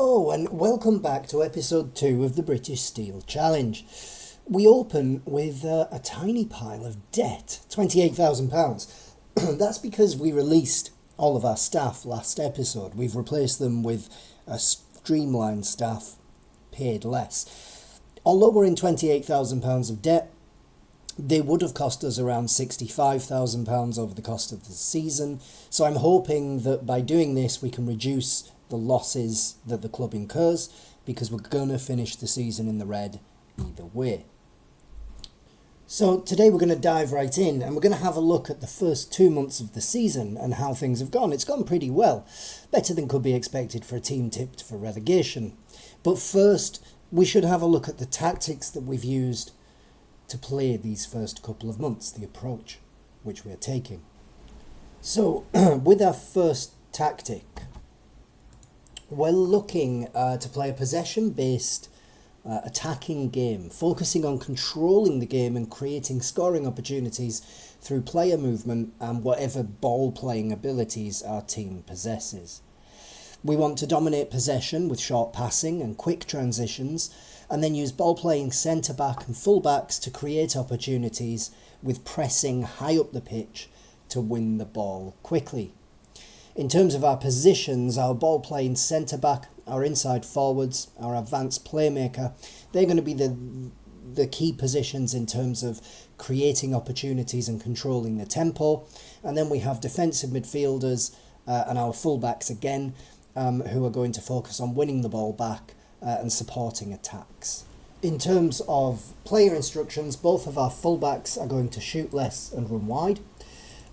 Hello and welcome back to episode 2 of the British Steel Challenge. We open with a tiny pile of debt, £28,000. That's because we released all of our staff last episode. We've replaced them with a streamlined staff, paid less. Although we're in £28,000 of debt, they would have cost us around £65,000 over the cost of the season. So I'm hoping that by doing this we can reduce the losses that the club incurs, because we're going to finish the season in the red either way. So today we're going to dive right in and we're going to have a look at the first 2 months of the season and how things have gone. It's gone pretty well, better than could be expected for a team tipped for relegation. But first we should have a look at the tactics that we've used to play these first couple of months, the approach which we are taking. So with our first tactic, we're looking to play a possession-based attacking game, focusing on controlling the game and creating scoring opportunities through player movement and whatever ball-playing abilities our team possesses. We want to dominate possession with short passing and quick transitions, and then use ball-playing centre-back and full-backs to create opportunities with pressing high up the pitch to win the ball quickly. In terms of our positions, our ball-playing centre-back, our inside forwards, our advanced playmaker, they're going to be the key positions in terms of creating opportunities and controlling the tempo. And then we have defensive midfielders and our full-backs again, who are going to focus on winning the ball back and supporting attacks. In terms of player instructions, both of our full-backs are going to shoot less and run wide.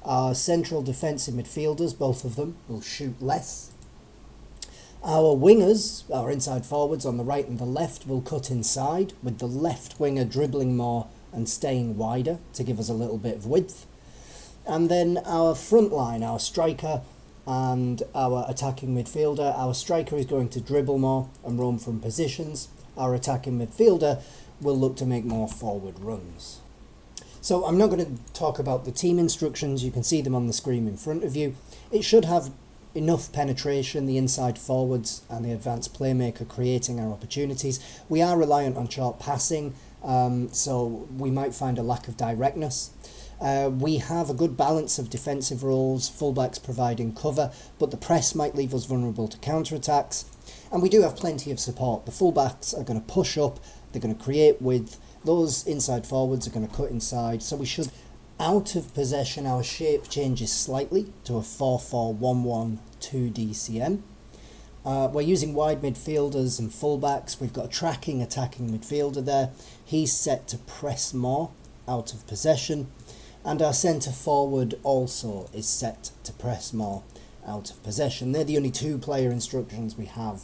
Our central defensive midfielders, both of them, will shoot less. Our wingers, our inside forwards on the right and the left, will cut inside, with the left winger dribbling more and staying wider to give us a little bit of width. And then our front line, our striker and our attacking midfielder. Our striker is going to dribble more and roam from positions. Our attacking midfielder will look to make more forward runs. So I'm not going to talk about the team instructions. You can see them on the screen in front of you. It should have enough penetration, the inside forwards and the advanced playmaker creating our opportunities. We are reliant on short passing, so we might find a lack of directness. We have a good balance of defensive roles, fullbacks providing cover, but the press might leave us vulnerable to counterattacks. And we do have plenty of support. The fullbacks are going to push up, they're going to create width. Those inside forwards are going to cut inside, so we should. Out of possession, our shape changes slightly to a 4-4-1-1 2-DCM. We're using wide midfielders and fullbacks. We've got a tracking attacking midfielder there. He's set to press more out of possession. And our centre forward also is set to press more out of possession. They're the only two player instructions we have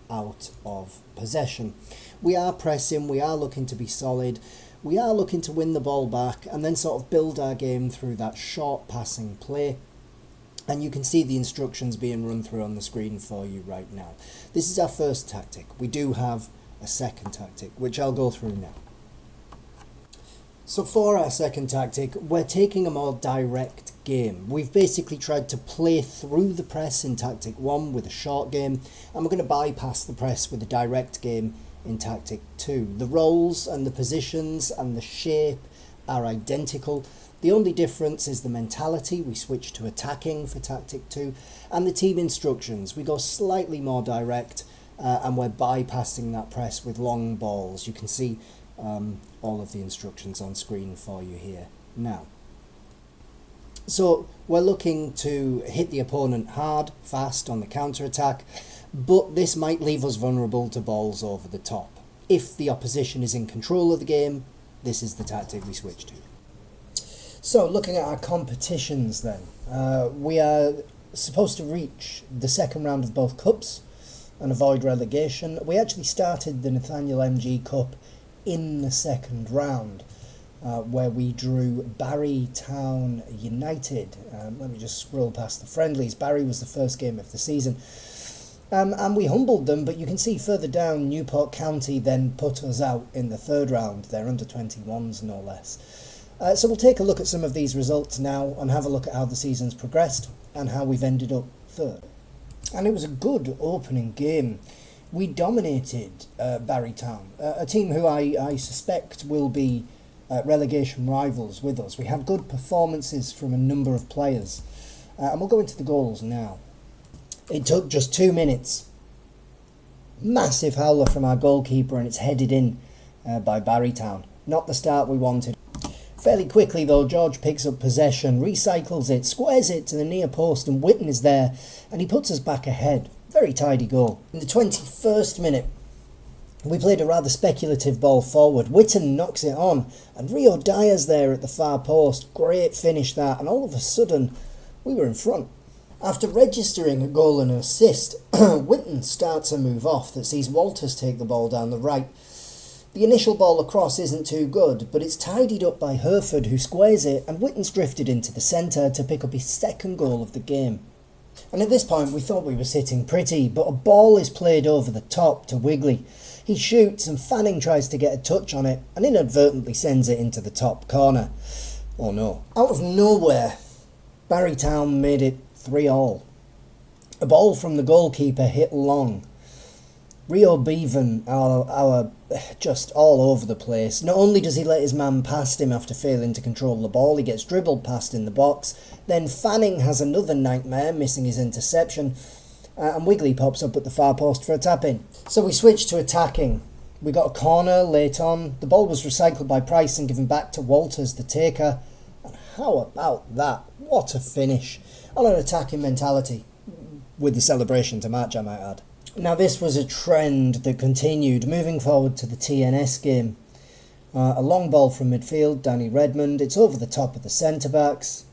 out of possession. We are pressing, we are looking to be solid, we are looking to win the ball back and then sort of build our game through that short passing play. And you can see the instructions being run through on the screen for you right now. This is our first tactic. We do have a second tactic, which I'll go through now. So for our second tactic, we're taking a more direct game. We've basically tried to play through the press in tactic 1 with a short game, and we're going to bypass the press with a direct game in tactic 2. The roles and the positions and the shape are identical. The only difference is the mentality. We switch to attacking for tactic 2, and the team instructions. We go slightly more direct, and we're bypassing that press with long balls. You can see all of the instructions on screen for you here now. So we're looking to hit the opponent hard, fast on the counter-attack, but this might leave us vulnerable to balls over the top. If the opposition is in control of the game, this is the tactic we switch to. So looking at our competitions then, we are supposed to reach the second round of both cups and avoid relegation. We actually started the Nathaniel MG Cup in the second round, where we drew Barry Town United. Let me just scroll past the friendlies. Barry was the first game of the season. And we humbled them, but you can see further down, Newport County then put us out in the third round. They're under 21s, no less. So we'll take a look at some of these results now and have a look at how the season's progressed and how we've ended up third. And it was a good opening game. We dominated Barrytown, a team who I suspect will be relegation rivals with us. We had good performances from a number of players, and we'll go into the goals now. It took just 2 minutes. Massive howler from our goalkeeper, and it's headed in by Barrytown. Not the start we wanted. Fairly quickly though, George picks up possession, recycles it, squares it to the near post, and Whitten is there, and he puts us back ahead. Very tidy goal. In the 21st minute, we played a rather speculative ball forward. Whitten knocks it on, and Rio Dyer's there at the far post. Great finish that, and all of a sudden, we were in front. After registering a goal and an assist, Whitten starts a move off that sees Walters take the ball down the right. The initial ball across isn't too good, but it's tidied up by Herford, who squares it, and Whitten's drifted into the centre to pick up his second goal of the game. And at this point we thought we were sitting pretty, but a ball is played over the top to Wigley. He shoots and Fanning tries to get a touch on it and inadvertently sends it into the top corner. Oh no. Out of nowhere, Barrytown made it 3-3. A ball from the goalkeeper hit long. Rio Bevan are just all over the place. Not only does he let his man past him after failing to control the ball, he gets dribbled past in the box. Then Fanning has another nightmare, missing his interception, and Wigley pops up at the far post for a tap-in. So we switch to attacking. We got a corner late on. The ball was recycled by Price and given back to Walters, the taker. And how about that? What a finish. On an attacking mentality. With the celebration to match, I might add. Now this was a trend that continued, moving forward to the TNS game. A long ball from midfield, Danny Redmond. It's over the top of the centre-backs.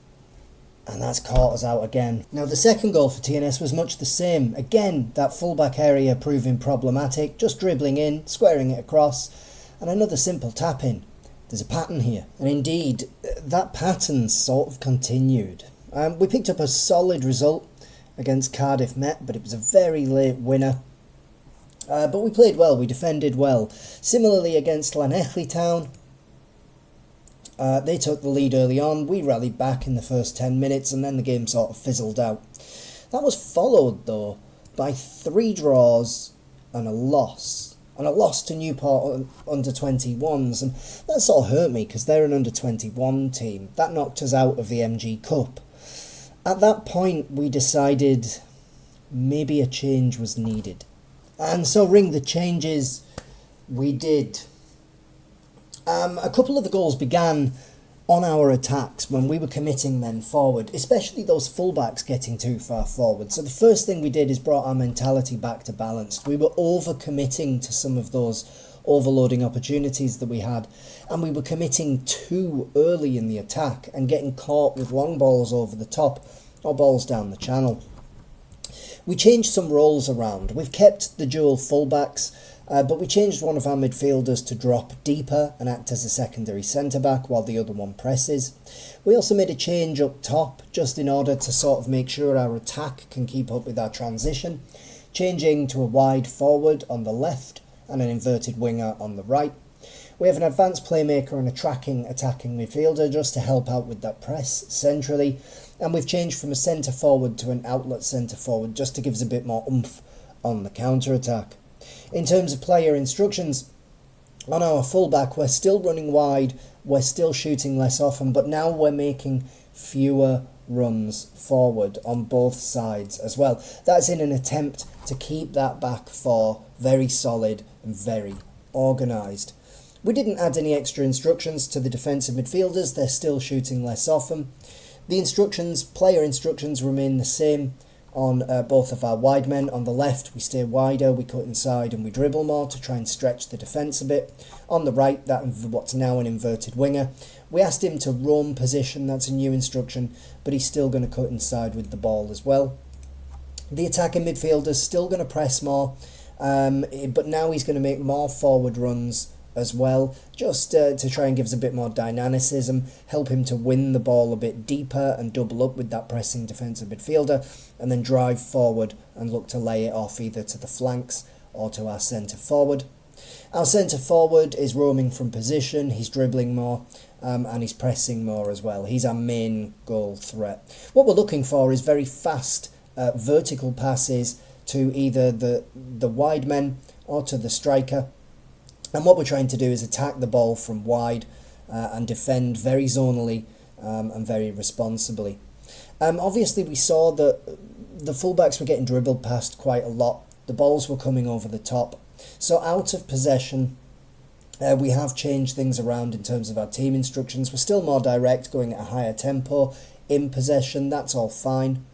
And that's caught us out again. Now the second goal for TNS was much the same. Again, that full-back area proving problematic, just dribbling in, squaring it across, and another simple tap-in. There's a pattern here. And indeed, that pattern sort of continued. We picked up a solid result against Cardiff Met, but it was a very late winner. But we played well, we defended well. Similarly against Llanelli Town, they took the lead early on, we rallied back in the first 10 minutes, and then the game sort of fizzled out. That was followed, though, by 3 draws and a loss. And a loss to Newport under-21s, and that sort of hurt me, because they're an under-21 team. That knocked us out of the MG Cup. At that point, we decided maybe a change was needed. And so ring the changes we did. A couple of the goals began on our attacks when we were committing men forward, especially those fullbacks getting too far forward. So the first thing we did is brought our mentality back to balanced. We were over-committing to some of those overloading opportunities that we had, and we were committing too early in the attack and getting caught with long balls over the top or balls down the channel. We changed some roles around. We've kept the dual fullbacks, but we changed one of our midfielders to drop deeper and act as a secondary centre-back while the other one presses. We also made a change up top just in order to sort of make sure our attack can keep up with our transition, changing to a wide forward on the left and an inverted winger on the right. We have an advanced playmaker and a tracking attacking midfielder just to help out with that press centrally, and we've changed from a centre forward to an outlet centre forward just to give us a bit more oomph on the counter attack. In terms of player instructions, on our fullback we're still running wide, we're still shooting less often, but now we're making fewer runs forward on both sides as well. That's in an attempt to keep that back four very solid and very organised. We didn't add any extra instructions to the defensive midfielders, they're still shooting less often. The instructions, player instructions, remain the same on both of our wide men. On the left we stay wider, we cut inside and we dribble more to try and stretch the defence a bit. On the right, that what's now an inverted winger. We asked him to roam position, that's a new instruction, but he's still going to cut inside with the ball as well. The attacking midfielder's still going to press more, but now he's going to make more forward runs as well, just to try and give us a bit more dynamicism, help him to win the ball a bit deeper and double up with that pressing defensive midfielder, and then drive forward and look to lay it off either to the flanks or to our centre forward. Our centre forward is roaming from position, he's dribbling more, and he's pressing more as well. He's our main goal threat. What we're looking for is very fast vertical passes to either the wide men or to the striker. And what we're trying to do is attack the ball from wide and defend very zonally and very responsibly. Obviously, we saw that the fullbacks were getting dribbled past quite a lot. The balls were coming over the top. So out of possession, we have changed things around in terms of our team instructions. We're still more direct, going at a higher tempo. In possession, that's all fine.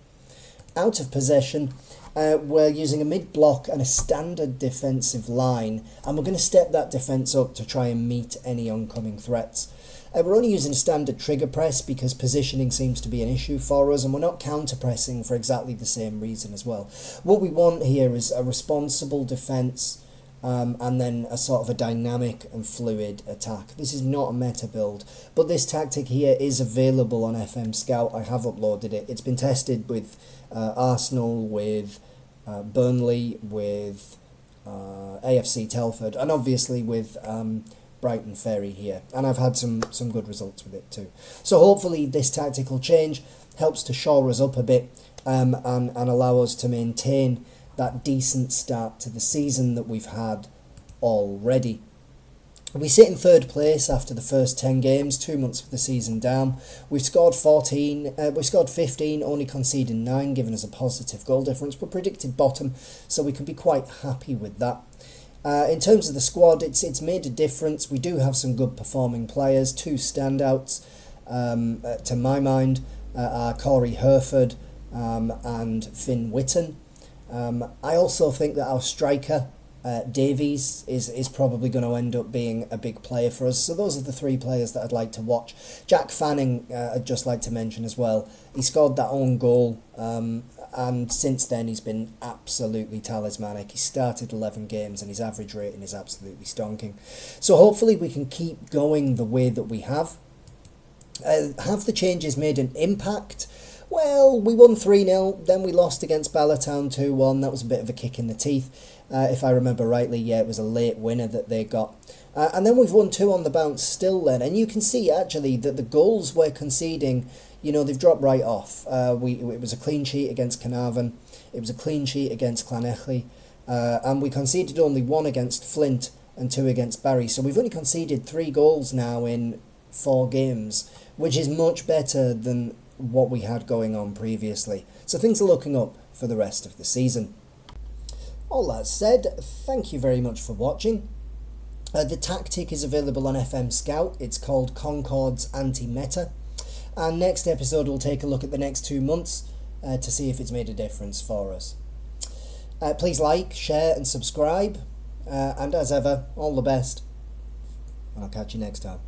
Out of possession, we're using a mid-block and a standard defensive line, and we're going to step that defence up to try and meet any oncoming threats. We're only using a standard trigger press because positioning seems to be an issue for us, and we're not counter-pressing for exactly the same reason as well. What we want here is a responsible defence, and then a sort of a dynamic and fluid attack. This is not a meta build, but this tactic here is available on FM Scout. I have uploaded it. It's been tested with Arsenal, with Burnley, with AFC Telford, and obviously with Briton Ferry here, and I've had some good results with it too. So hopefully this tactical change helps to shore us up a bit and allow us to maintain that decent start to the season that we've had already. We sit in third place after the first 10 games, 2 months of the season down. We've scored 15, only conceding 9, giving us a positive goal difference. We're predicted bottom, so we can be quite happy with that. In terms of the squad, it's made a difference. We do have some good performing players. 2 standouts, to my mind, are Corey Herford and Finn Witten. I also think that our striker, Davies, is probably going to end up being a big player for us. So those are the 3 players that I'd like to watch. Jack Fanning, I'd just like to mention as well. He scored that own goal, and since then he's been absolutely talismanic. He started 11 games and his average rating is absolutely stonking. So hopefully we can keep going the way that we have. Have the changes made an impact? Well, we won 3-0, then we lost against Ballatown 2-1. That was a bit of a kick in the teeth. If I remember rightly, yeah, it was a late winner that they got. And then we've won 2 on the bounce still then. And you can see, actually, that the goals we're conceding, they've dropped right off. It was a clean sheet against Carnarvon. It was a clean sheet against Llanelli. And we conceded only 1 against Flint and 2 against Barry. So we've only conceded 3 goals now in 4 games, which is much better than what we had going on previously. So things are looking up for the rest of the season. All that said, thank you very much for watching. The tactic is available on FM Scout. It's called Concord's Anti-Meta. And next episode we'll take a look at the next 2 months to see if it's made a difference for us. Please like, share and subscribe. And as ever, all the best. And I'll catch you next time.